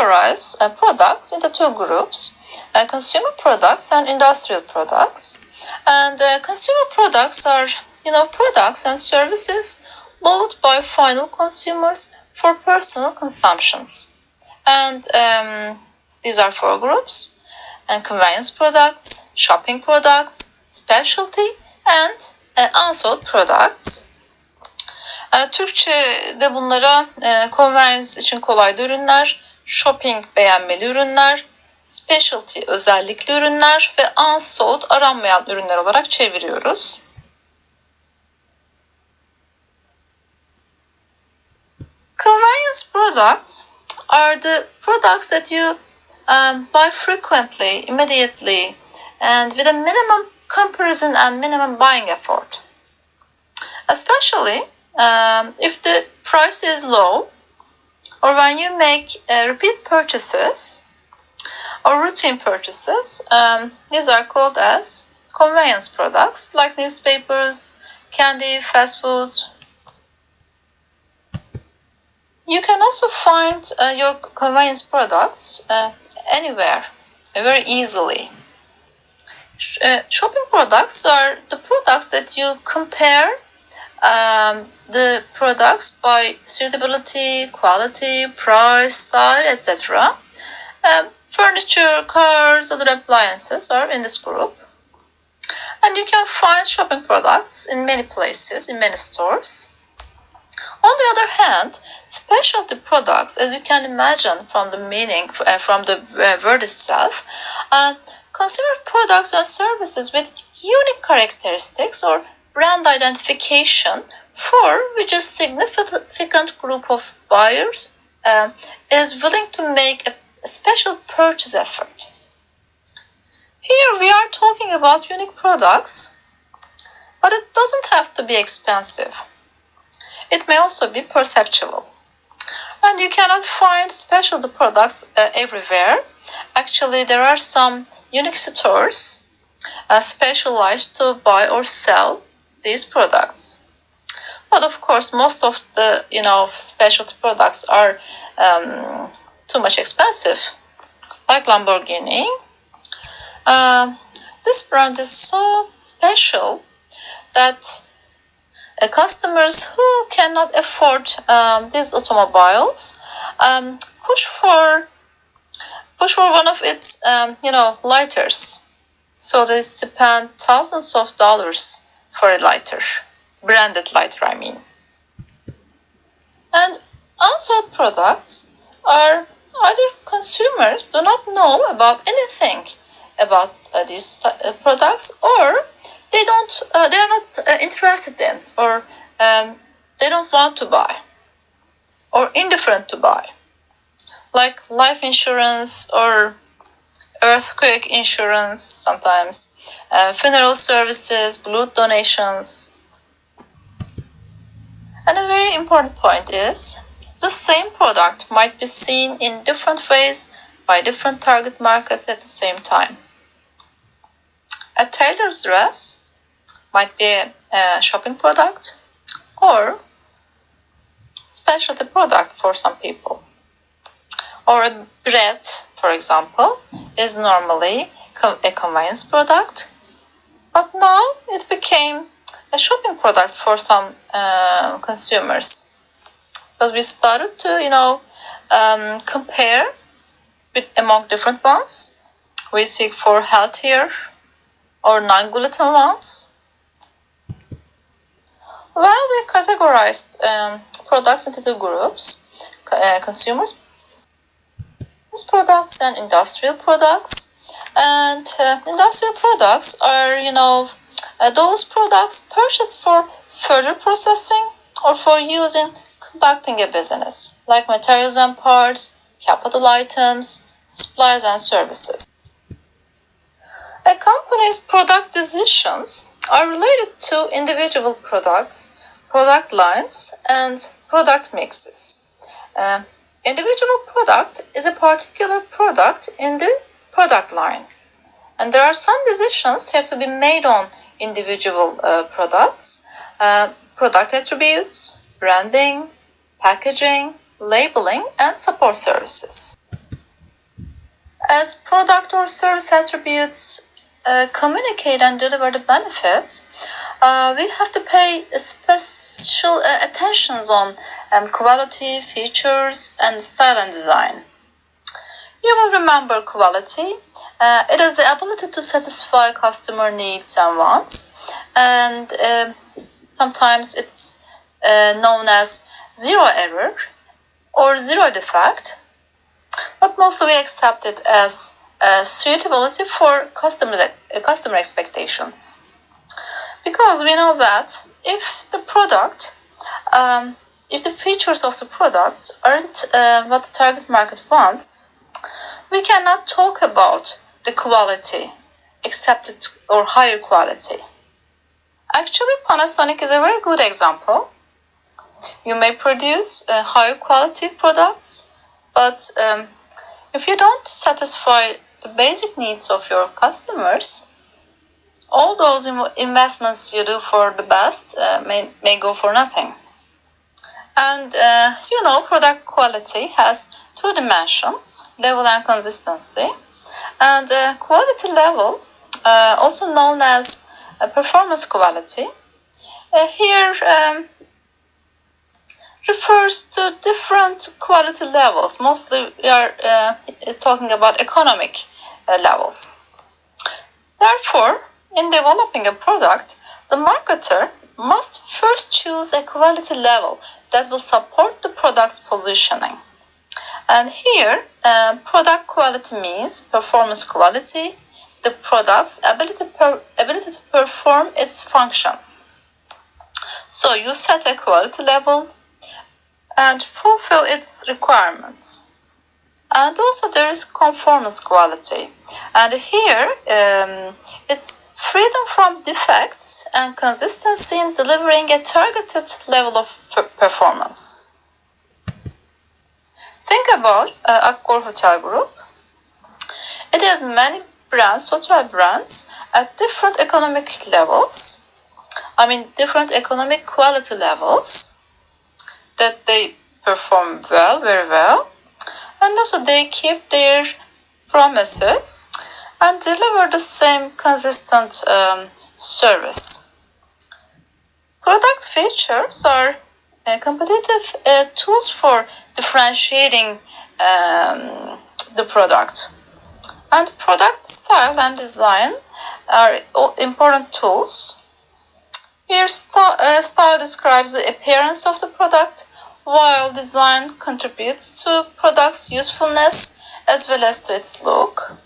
categorize products into two groups, consumer products and industrial products. And consumer products are, products and services bought by final consumers for personal consumptions. And these are four groups: and convenience products, shopping products, specialty, and unsold products. Türkçe'de bunlara convenience için kolaylı ürünler, shopping beğenmeli ürünler, specialty özellikli ürünler ve unsold aranmayan ürünler olarak çeviriyoruz. Convenience products are the products that you buy frequently, immediately, and with a minimum comparison and minimum buying effort. Especially if the price is low, or when you make repeat purchases or routine purchases, these are called as convenience products, like newspapers, candy, fast food. You can also find your convenience products anywhere, very easily. Shopping products are the products that you compare the products by suitability, quality, price, style, etc. Furniture, cars, other appliances are in this group. And you can find shopping products in many places, in many stores. On the other hand, specialty products, as you can imagine from the meaning, from the word itself, consumer products and services with unique characteristics or brand identification for which a significant group of buyers is willing to make a special purchase effort. Here we are talking about unique products, but it doesn't have to be expensive. It may also be perceptual. And you cannot find specialty products everywhere. Actually, there are some unique stores specialized to buy or sell these products. But of course, most of the specialty products are too much expensive, like Lamborghini. This brand is so special that customers who cannot afford these automobiles push for one of its lighters. So they spend thousands of dollars for a lighter, branded lighter, I mean. And unsold products are either consumers do not know about anything about these products, or they are not interested in, or they don't want to buy, or indifferent to buy, like life insurance or earthquake insurance, sometimes funeral services, blood donations. And a very important point is the same product might be seen in different ways by different target markets at the same time. A tailor's dress might be a shopping product or specialty product for some people. Or a bread, for example, is normally a convenience product, but now it became a shopping product for some consumers, because we started to compare among different ones. We seek for healthier or non-gluten ones. Well, we categorized products into two groups: consumers products and industrial products. And industrial products are, those products purchased for further processing or for use in conducting a business, like materials and parts, capital items, supplies and services. A company's product decisions are related to individual products, product lines, and product mixes. Individual product is a particular product in the product line. And there are some decisions have to be made on individual products, product attributes, branding, packaging, labeling, and support services. As product or service attributes communicate and deliver the benefits, we have to pay special attentions on quality, features, and style and design. You will remember quality. It is the ability to satisfy customer needs and wants, and sometimes it's known as zero error or zero defect, but mostly we accept it as suitability for customer expectations. Because we know that if the product, if the features of the products aren't what the target market wants, we cannot talk about the quality, accepted or higher quality. Actually, Panasonic is a very good example. You may produce higher quality products, but if you don't satisfy the basic needs of your customers, all those investments you do for the best may go for nothing. And product quality has two dimensions, level and consistency. And quality level, also known as performance quality, here refers to different quality levels. Mostly we are talking about economic levels. Therefore, in developing a product, the marketer must first choose a quality level that will support the product's positioning. And here, product quality means performance quality, the product's ability to perform its functions. So you set a quality level and fulfill its requirements. And also there is conformance quality. And here, it's freedom from defects and consistency in delivering a targeted level of performance. Think about Akkor Hotel Group. It has many brands, hotel brands, at different economic levels. Different economic quality levels that they perform well, very well. And also they keep their promises and deliver the same consistent service. Product features are competitive tools for differentiating the product. And product style and design are important tools. Here, style describes the appearance of the product, while design contributes to product's usefulness as well as to its look.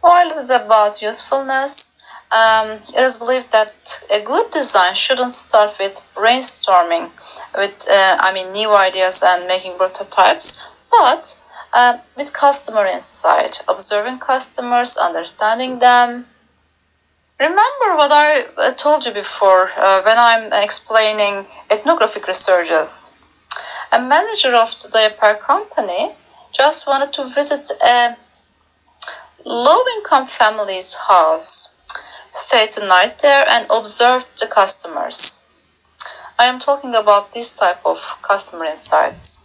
While it is about usefulness, it is believed that a good design shouldn't start with brainstorming with new ideas and making prototypes, but with customer insight, observing customers, understanding them. Remember what I told you before when I'm explaining ethnographic researches. A manager of the diaper company just wanted to visit a low-income family's house, stayed the night there and observed the customers. I am talking about this type of customer insights.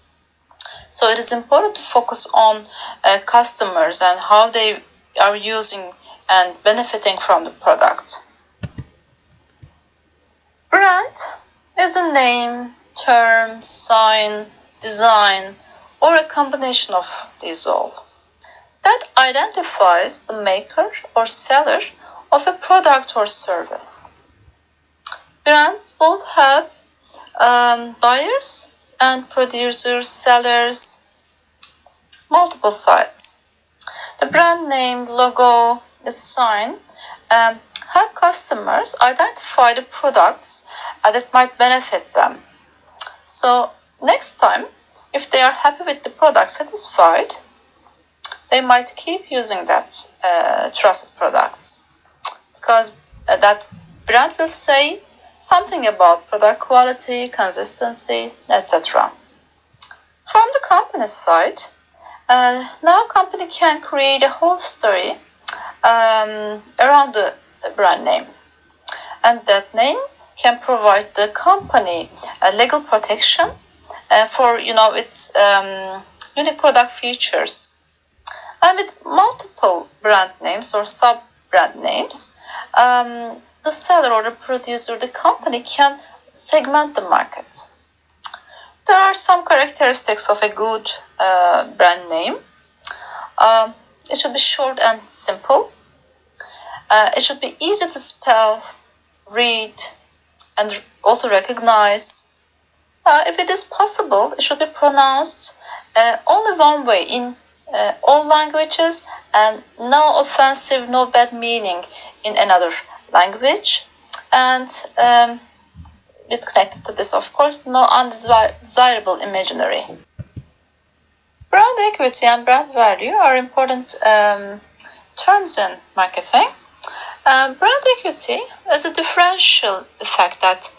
So it is important to focus on customers and how they are using and benefiting from the product. Brand is a name, term, sign, design, or a combination of these all that identifies the maker or seller of a product or service. Brands both have buyers and producers, sellers, multiple sides. The brand name, logo, its sign help customers identify the products that might benefit them. So next time, if they are happy with the product, satisfied, they might keep using that trusted products, because that brand will say something about product quality, consistency, etc. From the company side, now company can create a whole story around the brand name, and that name can provide the company legal protection for its unique product features. And with multiple brand names or sub-brand names, the seller or the producer, the company can segment the market. There are some characteristics of a good brand name. It should be short and simple. It should be easy to spell, read, and also recognize. If it is possible, it should be pronounced only one way in all languages, and no offensive, no bad meaning in another language. And with connected to this, of course, no undesirable imaginary. Brand equity and brand value are important terms in marketing. Brand equity is a differential effect that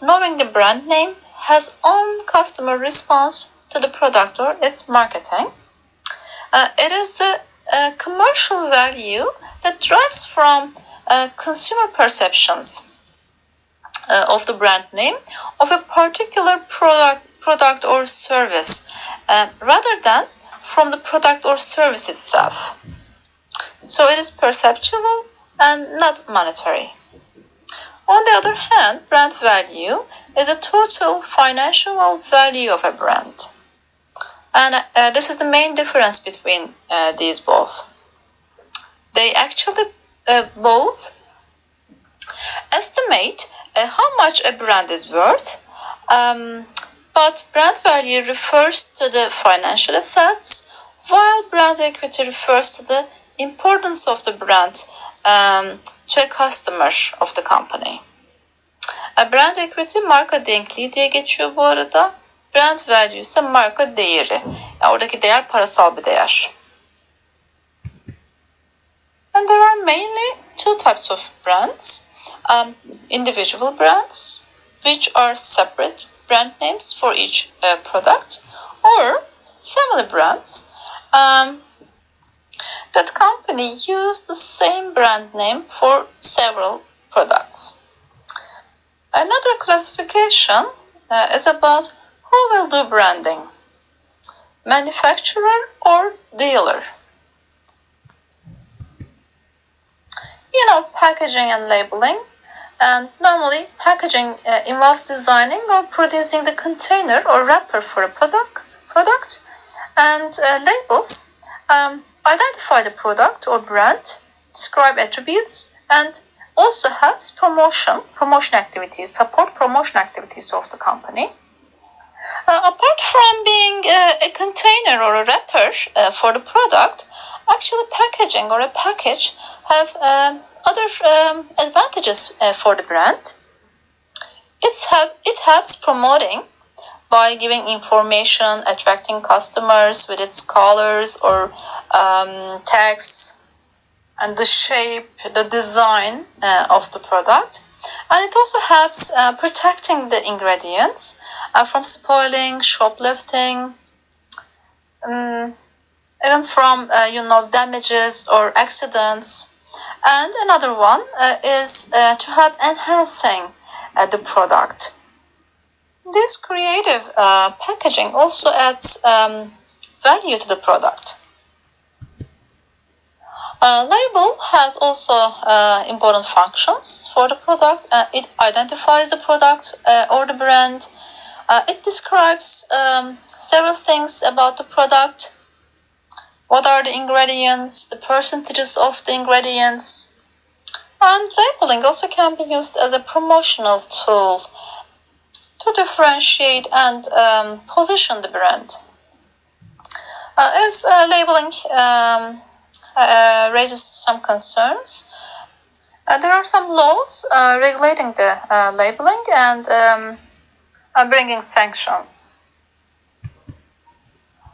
knowing the brand name has own customer response to the product or its marketing. It is the commercial value that drives from consumer perceptions of the brand name of a particular product or service rather than from the product or service itself. So it is perceptual and not monetary. On the other hand, brand value is the total financial value of a brand. And this is the main difference between these both. They actually both estimate how much a brand is worth, but brand value refers to the financial assets, while brand equity refers to the importance of the brand to a customer of the company. Brand equity marka denkliği diye geçiyor bu arada. Brand value ise marka değeri. Yani oradaki değer parasal bir değer. And there are mainly two types of brands. Individual brands, which are separate brand names for each product, or family brands that company use the same brand name for several products. Another classification is about who will do branding, manufacturer or dealer. You know, packaging and labeling. And normally, packaging involves designing or producing the container or wrapper for a product. And labels identify the product or brand, describe attributes, and also helps promotion activities, support promotion activities of the company. Apart from being a container or a wrapper for the product, actually packaging or a package have other advantages for the brand. It helps promoting by giving information, attracting customers with its colors or text and the shape, the design of the product. And it also helps protecting the ingredients from spoiling, shoplifting, even from damages or accidents. And another one is to help enhancing the product. This creative packaging also adds value to the product. Label has also important functions for the product. It identifies the product or the brand. It describes several things about the product. What are the ingredients, the percentages of the ingredients. And labeling also can be used as a promotional tool to differentiate and position the brand. As labeling raises some concerns, there are some laws regulating the labeling and bringing sanctions.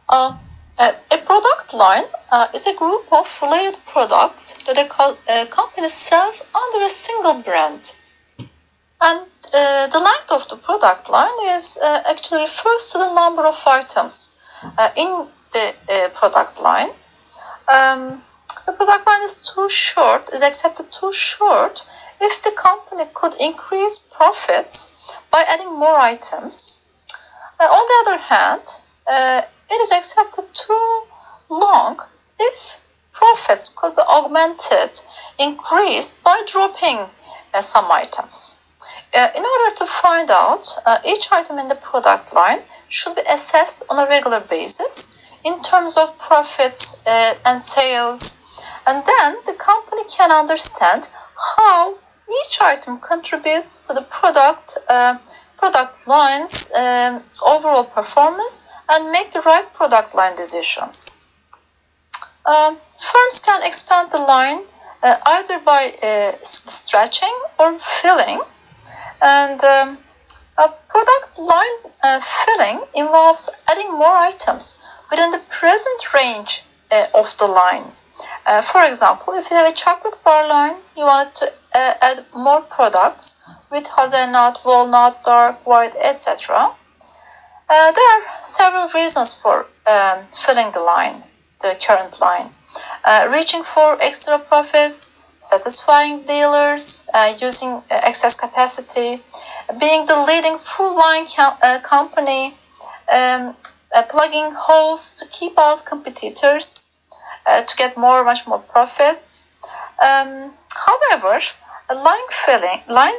A product line is a group of related products that a company sells under a single brand. And the length of the product line is actually refers to the number of items in the product line. The product line is accepted too short if the company could increase profits by adding more items. On the other hand, it is accepted too long if profits could be augmented, increased by dropping some items. In order to find out, each item in the product line should be assessed on a regular basis in terms of profits and sales, and then the company can understand how each item contributes to the product line's overall performance and make the right product line decisions. Firms can expand the line either by stretching or filling, and a product line filling involves adding more items within the present range of the line. For example, if you have a chocolate bar line, you wanted to add more products with hazelnut, walnut, dark, white, etc. There are several reasons for filling the line, the current line. Reaching for extra profits, satisfying dealers, using excess capacity, being the leading full-line company, plugging holes to keep out competitors, to get much more profits. However, line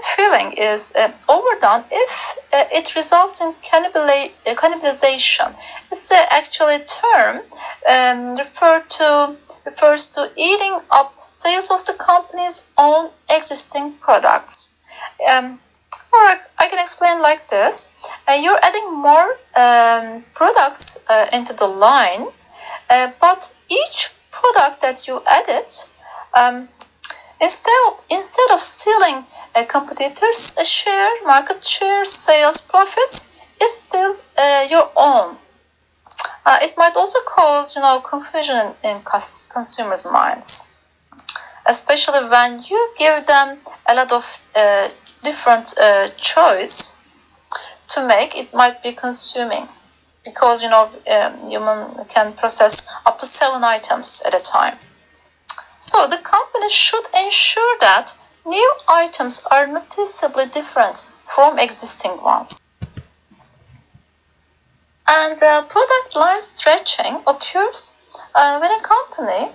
filling is overdone if it results in cannibalization. It's actually a term refers to eating up sales of the company's own existing products. Or I can explain like this. You're adding more products into the line, but each product that you added, instead of stealing a competitor's market share, sales, profits, it's still your own. It might also cause, confusion in consumers' minds, especially when you give them a lot of different choice to make. It might be consuming because human can process up to 7 items at a time. So the company should ensure that new items are noticeably different from existing ones. And product line stretching occurs when a company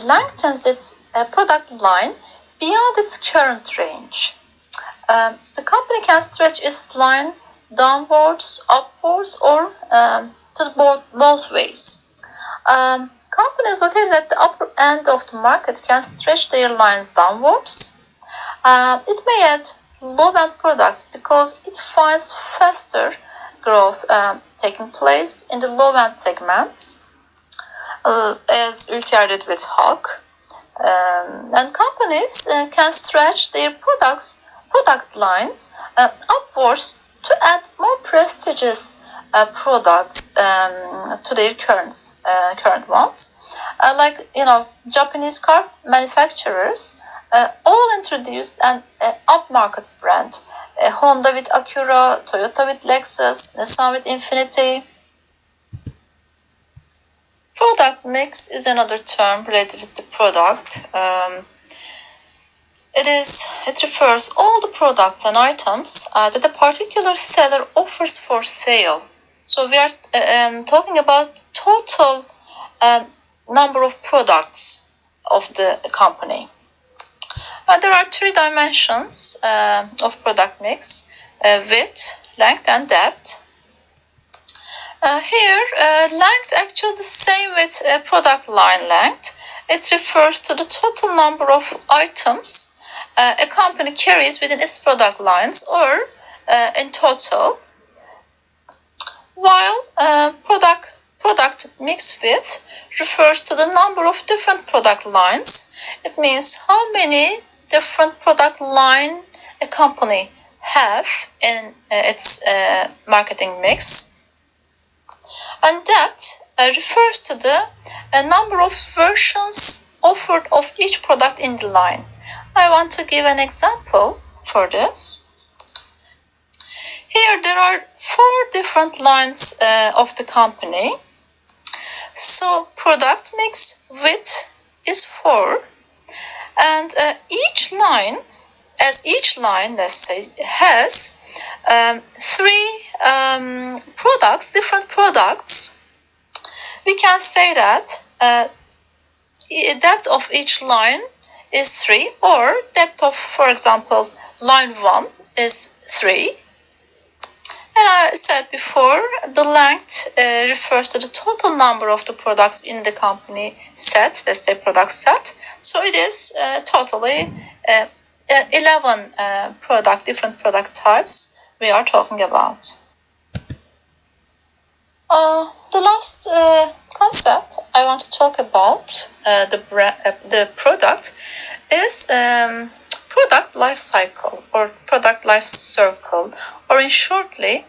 lengthens its product line beyond its current range. The company can stretch its line downwards, upwards, or to both ways. Companies located at the upper end of the market can stretch their lines downwards. It may add low-end products because it finds faster growth taking place in the low-end segments, as Ülker did with Hulk. And companies can stretch their product lines upwards to add more prestigious products to their current ones. Like Japanese car manufacturers all introduced an upmarket brand. Honda with Acura, Toyota with Lexus, Nissan with Infiniti. Product mix is another term related with the product. It refers all the products and items that a particular seller offers for sale. So we are talking about total number of products of the company. There are 3 dimensions of product mix: width, length, and depth. Here, length actually the same with product line length. It refers to the total number of items a company carries within its product lines, or in total. While product mix width refers to the number of different product lines. It means how many different product line a company have in its marketing mix. And depth refers to the number of versions offered of each product in the line. I want to give an example for this. Here there are 4 different lines of the company. So product mix width is 4, and each line, let's say, has 3 products, different products. We can say that depth of each line is 3, or depth of, for example, line 1 is 3. And I said before, the length refers to the total number of the products in the company set, let's say product set. So it is totally 11 different product types we are talking about. The last concept I want to talk about the product is product life cycle or product life circle, or in shortly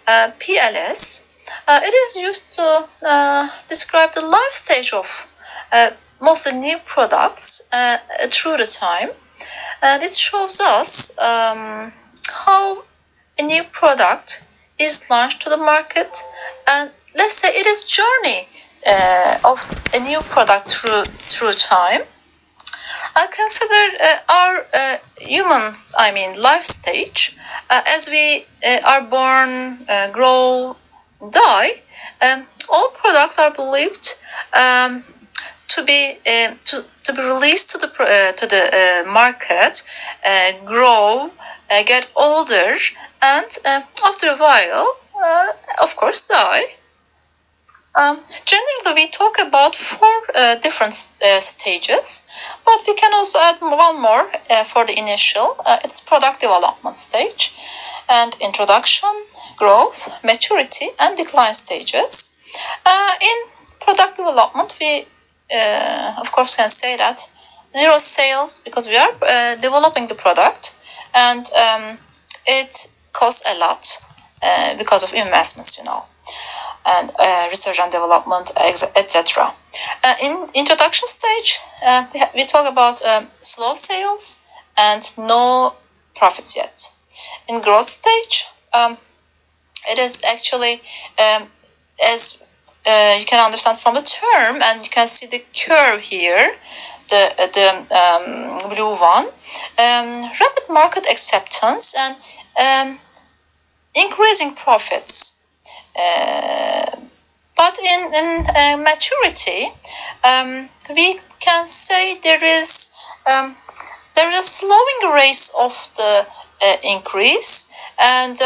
PLS. It is used to describe the life stage of mostly new products through the time. And it shows us how a new product is launched to the market, and let's say it is journey of a new product through time. I consider our humans, life stage, as we are born, grow, die. All products are believed to be released to the market, grow, get older, and after a while, of course, die. Generally, we talk about 4 different stages, but we can also add one more for the initial. It's product development stage, and introduction, growth, maturity, and decline stages. In product development, we of course can say that 0 sales, because we are developing the product, and it costs a lot because of investments, and research and development, etc. In introduction stage, we talk about slow sales and no profits yet. In growth stage, it is actually, as you can understand from the term, and you can see the curve here, the blue one, rapid market acceptance and increasing profits. But in maturity, we can say there is a slowing rate of the increase, and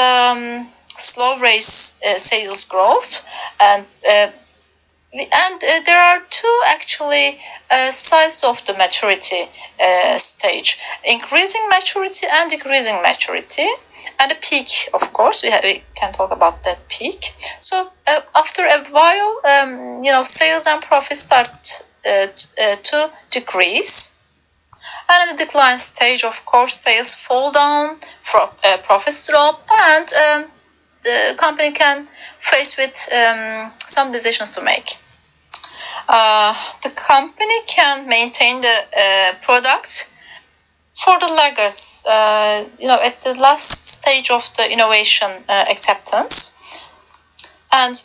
slow rate sales growth, and there are 2 actually sides of the maturity stage: increasing maturity and decreasing maturity. And a peak, of course, we can talk about that peak. So after a while, sales and profits start to decrease. And in the decline stage, of course, sales fall down, profits drop, and the company can face with some decisions to make. The company can maintain the product for the laggards, at the last stage of the innovation acceptance, and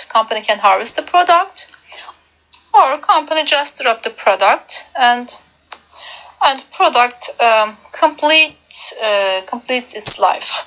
company can harvest the product, or company just drop the product, and product completes its life.